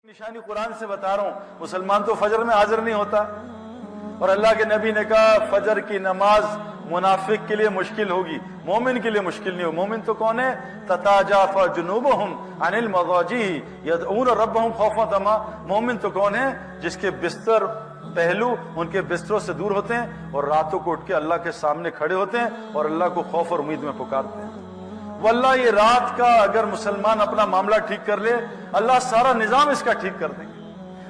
نشانی قرآن سے بتا رہا ہوں، مسلمان تو فجر میں حاضر نہیں ہوتا، اور اللہ کے نبی نے کہا فجر کی نماز منافق کے لیے مشکل ہوگی، مومن کے لیے مشکل نہیں ہو۔ مومن تو کون ہے؟ تتاجافا جنوبہم عن المضاجع یدعون ربہم خوفا وطمعا۔ مومن تو کون ہے؟ جس کے بستر پہلو ان کے بستروں سے دور ہوتے ہیں اور راتوں کو اٹھ کے اللہ کے سامنے کھڑے ہوتے ہیں اور اللہ کو خوف اور امید میں پکارتے ہیں۔ واللہ یہ رات کا اگر مسلمان اپنا معاملہ ٹھیک کر لے، اللہ سارا نظام اس کا ٹھیک کر دیں گے۔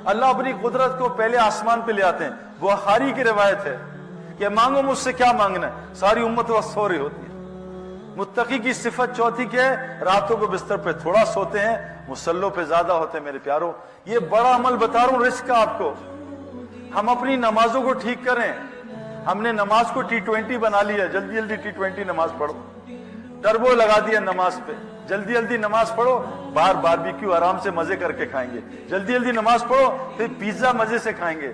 اللہ اپنی قدرت کو پہلے آسمان پہ لے آتے ہیں۔ بخاری کی روایت ہے کہ مانگو مجھ سے کیا مانگنا ہے، ساری امت وقت سو رہی ہوتی ہے۔ متقی کی صفت چوتھی کیا ہے؟ راتوں کو بستر پہ تھوڑا سوتے ہیں، مصلوں پہ زیادہ ہوتے ہیں۔ میرے پیاروں، یہ بڑا عمل بتا رہا ہوں رزق کا آپ کو۔ ہم اپنی نمازوں کو ٹھیک کریں۔ ہم نے نماز کو T20 بنا لیا، جلدی جلدی T20 نماز پڑھو، ٹربو لگا دیا نماز پہ، جلدی جلدی نماز پڑھو، باہر باربیکیو آرام سے مزے کر کے کھائیں گے، جلدی جلدی نماز پڑھو، پھر پیزا مزے سے کھائیں گے۔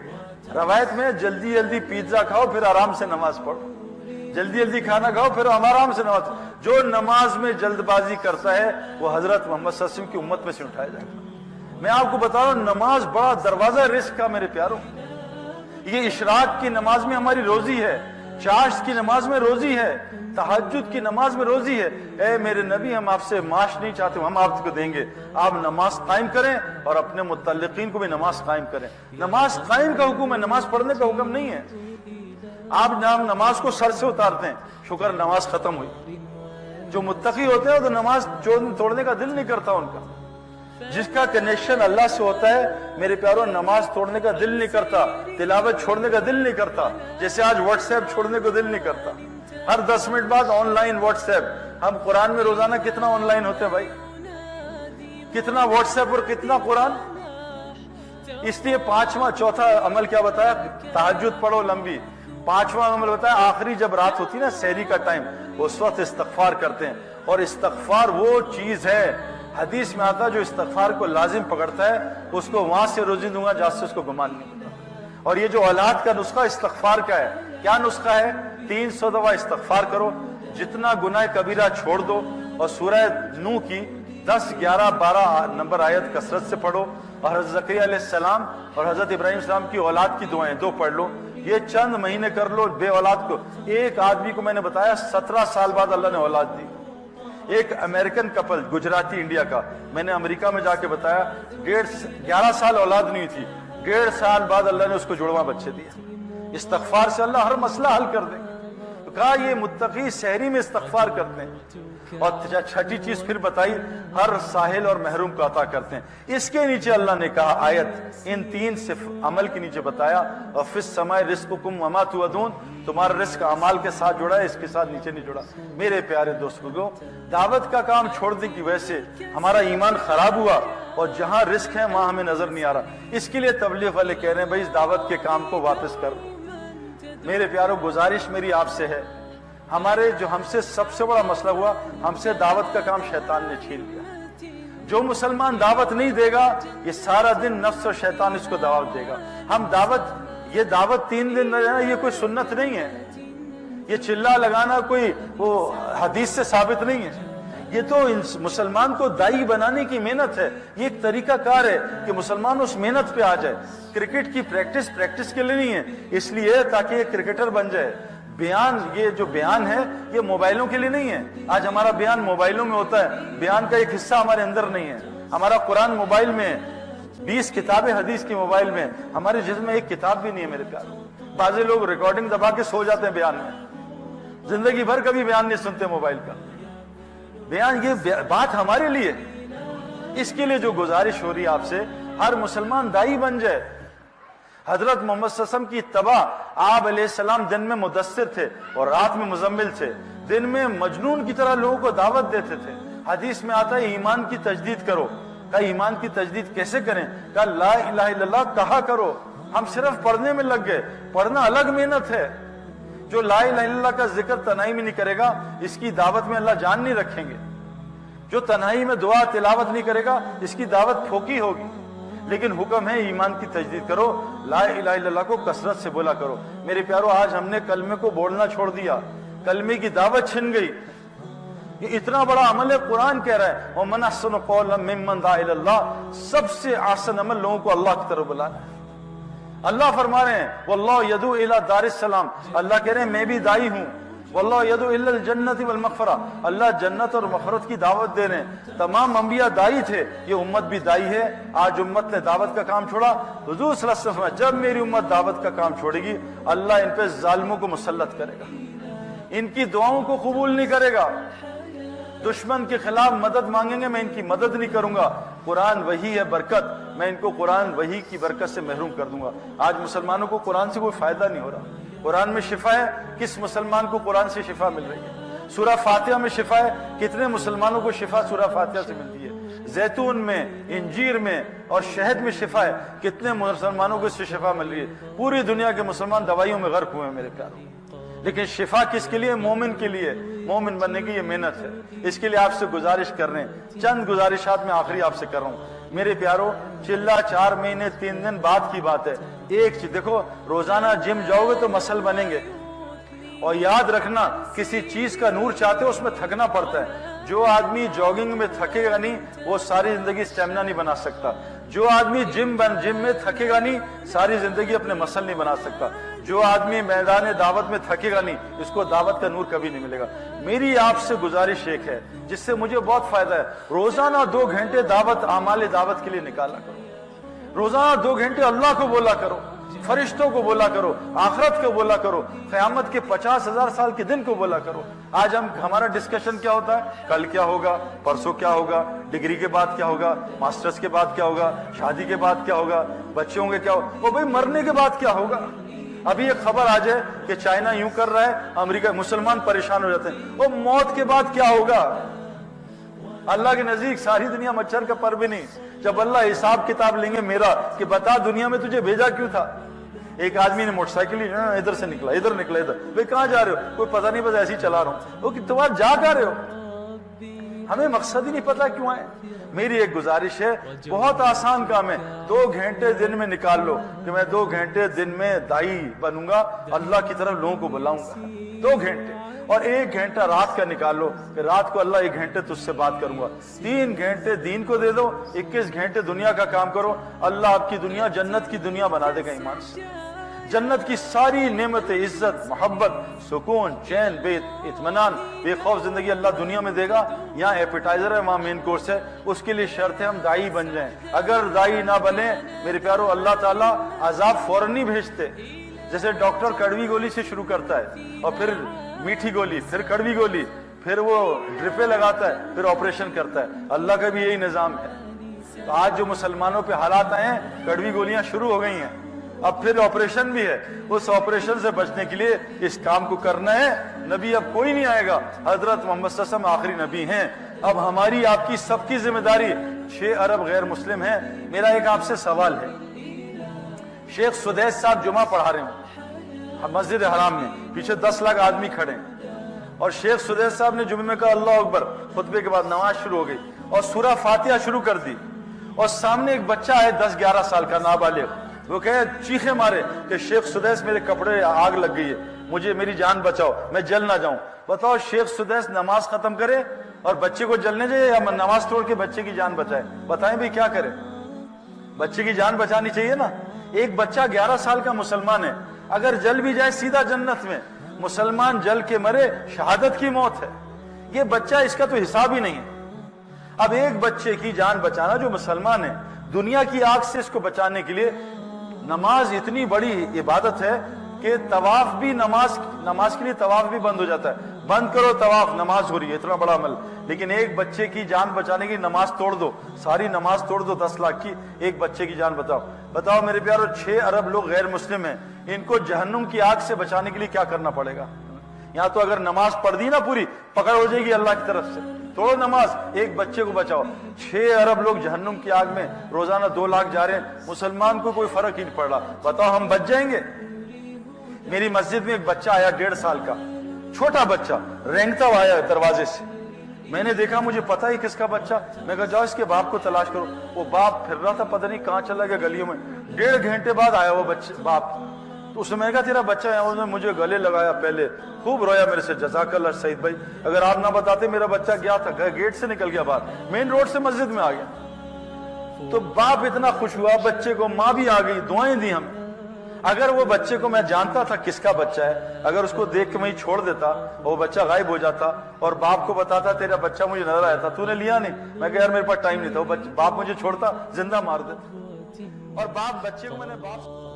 روایت میں جلدی جلدی پیزا کھاؤ پھر آرام سے نماز پڑھو، جلدی جلدی کھانا کھاؤ پھر آرام سے نماز۔ جو نماز میں جلد بازی کرتا ہے وہ حضرت محمد صلی اللہ علیہ وسلم کی امت میں سے اٹھایا جائے گا۔ میں آپ کو بتا رہا ہوں نماز بڑا دروازہ رزق کا میرے پیاروں۔ یہ اشراق کی نماز میں ہماری روزی ہے، چاشت کی نماز میں روزی ہے، تہجد کی نماز میں روزی ہے۔ اے میرے نبی، ہم آپ سے معاش نہیں چاہتے، ہم آپ کو دیں گے، آپ نماز قائم کریں اور اپنے متعلقین کو بھی نماز قائم کریں۔ نماز قائم کا حکم ہے، نماز پڑھنے کا حکم نہیں ہے۔ آپ نماز کو سر سے اتارتے ہیں، شکر نماز ختم ہوئی۔ جو متقی ہوتے ہیں تو نماز توڑنے کا دل نہیں کرتا ان کا۔ جس کا کنیکشن اللہ سے ہوتا ہے میرے پیاروں، نماز توڑنے کا دل نہیں کرتا، تلاوت چھوڑنے کا دل نہیں کرتا۔ جیسے آج واٹس ایپ چھوڑنے کو دل نہیں کرتا، ہر 10 منٹ بعد آن لائن واٹس ایپ۔ ہم قرآن میں روزانہ کتنا آن لائن ہوتے ہیں بھائی، کتنا واٹس ایپ اور کتنا قرآن۔ اس لیے چوتھا عمل کیا بتایا؟ تہجد پڑھو لمبی۔ پانچواں عمل بتایا آخری جب رات ہوتی ہے نا، سحری کا ٹائم، اس وقت استغفار کرتے ہیں۔ اور استغفار وہ چیز ہے، حدیث میں آتا ہے جو استغفار کو لازم پکڑتا ہے اس کو وہاں سے روزی دوں گا جہاں سے اس کو گمان نہیں ہوتا۔ اور یہ جو اولاد کا نسخہ استغفار کا ہے، کیا نسخہ ہے؟ 300 دفعہ استغفار کرو، جتنا گناہ کبیرہ چھوڑ دو، اور سورہ نوح کی 10، 11، 12 نمبر آیت کثرت سے پڑھو، اور حضرت زکریا علیہ السلام اور حضرت ابراہیم السلام کی اولاد کی دعائیں 2 پڑھ لو۔ یہ چند مہینے کر لو بے اولاد کو۔ ایک آدمی کو میں نے بتایا 17 سال بعد اللہ نے اولاد دی۔ ایک امریکن کپل، گجراتی انڈیا کا، میں نے امریکہ میں جا کے بتایا 11 سال اولاد نہیں تھی، 1.5 سال بعد اللہ نے اس کو جڑواں بچے دیا۔ استغفار سے اللہ ہر مسئلہ حل کر دے گا۔ تو کہا یہ متقی سحری میں استغفار کرتے ہیں۔ اور چھٹی چیز پھر بتائی، ہر ساحل اور محروم کو عطا کرتے ہیں۔ اس کے نیچے اللہ نے کہا آیت، ان 3 عمل کے نیچے بتایا، وَفِي السَّمَاءِ رِزْقُكُمْ وَمَا تُوعَدُونَ، تمہارا رزق اعمال کے ساتھ جڑا ہے، اس کے ساتھ نیچے نہیں جڑا۔ میرے پیارے دوستوں، دعوت کا کام چھوڑنے کی وجہ سے ہمارا ایمان خراب ہوا، اور جہاں رزق ہے وہاں ہمیں نظر نہیں آ رہا۔ اس کے لیے تبلیغ والے کہہ رہے ہیں بھائی اس دعوت کے کام کو واپس کر۔ میرے پیاروں، گزارش میری آپ سے ہے، ہمارے جو ہم سے سب سے بڑا مسئلہ ہوا، ہم سے دعوت کا کام شیطان نے چھین لیا۔ جو مسلمان دعوت نہیں دے گا، یہ سارا دن نفس اور شیطان اس کو دعوت دے گا۔ ہم یہ دعوت 3 دن نہ دینا، یہ کوئی سنت نہیں ہے، یہ چلا لگانا کوئی وہ حدیث سے ثابت نہیں ہے۔ یہ تو مسلمان کو دائی بنانے کی محنت ہے، یہ ایک طریقہ کار ہے کہ مسلمان اس محنت پہ آ جائے۔ کرکٹ کی پریکٹس کے لیے نہیں ہے، اس لیے تاکہ یہ کرکٹر بن جائے۔ بیان، یہ جو بیان ہے یہ موبائلوں کے لیے نہیں ہے۔ آج ہمارا بیان موبائلوں میں ہوتا ہے، بیان کا ایک حصہ ہمارے اندر نہیں ہے۔ ہمارا قرآن موبائل میں ہے، 20 کتابیں حدیث کی موبائل میں، ہمارے جسم میں ایک کتاب بھی نہیں ہے میرے پیاروں۔ بعض لوگ ریکارڈنگ دبا کے سو جاتے ہیں بیان میں، زندگی بھر کبھی بیان نہیں سنتے موبائل کا۔ بیان یہ بات ہمارے لیے، اس کے لیے جو گزارش ہو رہی ہے آپ سے، ہر مسلمان دائی بن جائے۔ حضرت محمد صلی اللہ علیہ وسلم کی اتباع، آپ علیہ السلام دن میں مدثر تھے اور رات میں مزمل تھے، دن میں مجنون کی طرح لوگوں کو دعوت دیتے تھے۔ حدیث میں آتا ہے ایمان کی تجدید کرو۔ کہا ایمان کی تجدید کیسے کریں؟ کہا لا الہ الا اللہ کہا کرو۔ ہم صرف پڑھنے میں لگ گئے، پڑھنا الگ محنت ہے۔ جو لا الہ الا اللہ کا ذکر تنہائی میں نہیں کرے گا، اس کی دعوت میں اللہ جان نہیں رکھیں گے۔ جو تنہائی میں دعا تلاوت نہیں کرے گا، اس کی دعوت پھوکی ہوگی۔ لیکن حکم ہے ایمان کی تجدید کرو، لا الہ الا اللہ کو کثرت سے بولا کرو۔ میرے پیارو، آج ہم نے کلمے کو بولنا چھوڑ دیا، کلمے کی دعوت چھن گئی۔ یہ اتنا بڑا عمل ہے. قرآن کہہ رہا ہے وَمَنْ أَحْسَنُ قَوْلًا مِّمَّنْ دَعَا إِلَى اللَّهِ, سب سے احسن عمل لوگوں کو اللہ کی طرف بلانا ہے. اللہ فرما رہے ہیں وَاللَّهُ يَدْعُو إِلَى دَارِ السَّلَامِ, اللہ کہہ رہے ہیں میں بھی داعی ہوں. وَاللَّهُ يَدْعُو إِلَى الْجَنَّةِ وَالْمَغْفِرَةِ, اللہ جنت اور مغفرت کی دعوت دے رہے ہیں. تمام انبیاء داعی تھے, یہ امت بھی داعی ہے. آج امت نے دعوت کا کام چھوڑا. حضور صلی اللہ علیہ وسلم جب میری امت دعوت کا کام چھوڑے گی اللہ ان پہ ظالموں کو مسلط کرے گا, ان کی دعاؤں کو قبول نہیں کرے گا. دشمن کے خلاف مدد مانگیں گے, میں ان کی مدد نہیں کروں گا. قرآن وہی ہے برکت, میں ان کو قرآن وہی کی برکت سے محروم کر دوں گا. آج مسلمانوں کو قرآن سے کوئی فائدہ نہیں ہو رہا. قرآن میں شفا ہے, کس مسلمان کو قرآن سے شفا مل رہی ہے؟ سورہ فاتحہ میں شفا ہے, کتنے مسلمانوں کو شفا سورہ فاتحہ سے ملتی ہے؟ زیتون میں, انجیر میں اور شہد میں شفا ہے, کتنے مسلمانوں کو اس سے شفا مل رہی ہے؟ پوری دنیا کے مسلمان دوائیوں میں غرق ہوئے ہیں میرے پیاروں. لیکن شفا کس کے لیے؟ مومن کے لیے. مومن بننے کی یہ محنت ہے. اس کے لیے آپ سے گزارش کر رہے ہیں, چند گزارشات میں آخری آپ سے کر رہا ہوں. میرے پیارو, چلا 4 مہینے 3 دن بعد کی بات ہے. ایک چیز دیکھو, روزانہ جم جاؤ گے تو مسل بنیں گے, اور یاد رکھنا کسی چیز کا نور چاہتے ہو اس میں تھکنا پڑتا ہے. جو آدمی جاگنگ میں تھکے گا نہیں وہ ساری زندگی اسٹیمنا نہیں بنا سکتا. جو آدمی جم میں تھکے گا نہیں ساری زندگی اپنے مسل نہیں بنا سکتا. جو آدمی میدان دعوت میں تھکے گا نہیں اس کو دعوت کا نور کبھی نہیں ملے گا. میری آپ سے گزارش ایک ہے جس سے مجھے بہت فائدہ ہے, روزانہ 2 گھنٹے دعوت اعمال دعوت کے لیے نکالا کرو. روزانہ 2 گھنٹے اللہ کو بولا کرو, فرشتوں کو بولا کرو, آخرت کو بولا کرو, قیامت کے 50,000 سال کے دن کو بولا کرو. آج ہمارا ڈسکشن کیا ہوتا ہے؟ کل کیا ہوگا, پرسوں کیا ہوگا, ڈگری کے بعد کیا ہوگا, ماسٹرز کے بعد کیا ہوگا, شادی کے بعد کیا ہوگا, بچے ہوں گے کیا ہوگا, وہ بھائی مرنے کے بعد کیا ہوگا. ابھی ایک خبر آ جائے کہ چائنا یوں کر رہا ہے, امریکہ, مسلمان پریشان ہو جاتے ہیں, وہ موت کے بعد کیا ہوگا. اللہ کے نزدیک ساری دنیا مچھر کا پر بھی نہیں. جب اللہ حساب کتاب لیں گے میرا کہ بتا دنیا میں تجھے بھیجا کیوں تھا. ایک آدمی نے موٹر سائیکل ادھر سے نکلا, ادھر نکلا, ادھر, بھائی کہاں جا رہے ہو؟ کوئی پتہ نہیں, بس ایسے ہی چلا رہا ہوں. وہ کہ تمہارا جا کہاں رہے ہو؟ ہمیں مقصد ہی نہیں پتا کیوں آئے. میری ایک گزارش ہے, بہت آسان کام ہے, 2 گھنٹے دن میں نکال لو کہ میں 2 گھنٹے دن میں داعی بنوں گا, اللہ کی طرف لوگوں کو بلاؤں گا. 2 گھنٹے, اور 1 گھنٹہ رات کا نکال لو کہ رات کو اللہ 1 گھنٹے تجھ سے بات کروں گا. 3 گھنٹے دین کو دے دو, 21 گھنٹے دنیا کا کام کرو. اللہ آپ کی دنیا جنت کی دنیا بنا دے گا. ایمان سے جنت کی ساری نعمتیں, عزت, محبت, سکون, چین, بے اطمینان, بے خوف زندگی اللہ دنیا میں دے گا. یہاں ایپیٹائزر ہے, وہاں مین کورس ہے. اس کے لیے شرط ہے ہم داعی بن جائیں. اگر داعی نہ بنے میرے پیارو, اللہ تعالیٰ عذاب فوراً نہیں بھیجتے. جیسے ڈاکٹر کڑوی گولی سے شروع کرتا ہے, اور پھر میٹھی گولی, پھر کڑوی گولی, پھر وہ ڈرپیں لگاتا ہے, پھر آپریشن کرتا ہے. اللہ کا بھی یہی نظام ہے. تو آج جو مسلمانوں پہ حالات آئے ہیں, کڑوی گولیاں شروع ہو گئی ہیں, اب پھر آپریشن بھی ہے. اس آپریشن سے بچنے کے لیے اس کام کو کرنا ہے. نبی اب کوئی نہیں آئے گا, حضرت محمد صلی اللہ علیہ وسلم آخری نبی ہیں. اب ہماری آپ کی سب کی ذمہ داری. 6 ارب غیر مسلم ہیں. میرا ایک آپ سے سوال ہے. شیخ سدیس صاحب جمعہ پڑھا رہے ہوں مسجد حرام میں, پیچھے 10 لاکھ آدمی کھڑے ہیں, اور شیخ سدیس صاحب نے جمعے میں کہا اللہ اکبر, خطبے کے بعد نماز شروع ہو گئی اور سورہ فاتحہ شروع کر دی, اور سامنے ایک بچہ ہے 10-11 سال کا نابالغ, وہ کہے چیخے مارے کہ شیخ سدیس میرے کپڑے آگ لگ گئی ہے, مجھے میری جان بچاؤ, میں جل نہ جاؤں. بتاؤ شیخ سدیس نماز ختم کرے اور بچے کو جلنے دے, یا نماز توڑ کے بچے کی جان بچائے؟ بتائیں بھی کیا کرے. بچے کی جان بچانی چاہیے نا. ایک بچہ 11 سال کا مسلمان ہے, اگر جل بھی جائے سیدھا جنت میں. مسلمان جل کے مرے شہادت کی موت ہے. یہ بچہ, اس کا تو حساب ہی نہیں ہے. اب ایک بچے کی جان بچانا جو مسلمان ہے, دنیا کی آگ سے اس کو بچانے کے لیے نماز اتنی بڑی عبادت ہے کہ طواف بھی, نماز کے لیے طواف بھی بند ہو جاتا ہے. بند کرو طواف, نماز ہو رہی ہے, اتنا بڑا عمل. لیکن ایک بچے کی جان بچانے کی نماز توڑ دو, ساری نماز توڑ دو 10 لاکھ کی, ایک بچے کی جان بچاؤ. بتاؤ میرے پیارو, 6 ارب لوگ غیر مسلم ہیں, ان کو جہنم کی آگ سے بچانے کے لیے کیا کرنا پڑے گا؟ یہاں تو اگر نماز پڑھ دی نا پوری, پکڑ ہو جائے گی اللہ کی طرف سے. توڑو نماز, ایک بچے کو بچاؤ. 6 ارب لوگ جہنم کی آگ میں, روزانہ 2 لاکھ جا رہے ہیں, مسلمان کو کوئی فرق ہی نہیں پڑ رہا. بتاؤ ہم بچ جائیں گے؟ میری مسجد میں ایک بچہ آیا 1.5 سال کا, چھوٹا بچہ, رینگتا ہوا آیا دروازے سے. میں نے دیکھا, مجھے پتا ہی کس کا بچہ. میں کہا جاؤ اس کے باپ کو تلاش کرو. وہ باپ پھر رہا تھا, پتہ نہیں کہاں چلا گیا گلیوں میں. 1.5 گھنٹے بعد آیا وہ باپ. تو اس نے میں کہا تیرا بچہ ہے, اس نے مجھے گلے لگایا, پہلے خوب رویا میرے سے, جزاک اللہ سعید بھائی, اگر آپ نہ بتاتے میرا بچہ گیا تھا, گیٹ سے نکل گیا باہر, مین روڈ سے مسجد میں آ گیا. تو باپ اتنا خوش ہوا بچے کو, ماں بھی آ گئی, دعائیں دی ہمیں. اگر وہ بچے کو میں جانتا تھا کس کا بچہ ہے, اگر اس کو دیکھ کے میں چھوڑ دیتا, وہ بچہ غائب ہو جاتا اور باپ کو بتاتا تیرا بچہ مجھے نظر آیا تھا, تو نے لیا نہیں, میں کہا یار میرے پاس ٹائم نہیں تھا, باپ مجھے چھوڑتا, زندہ مار دیتا. اور باپ بچے کو میں نے باپ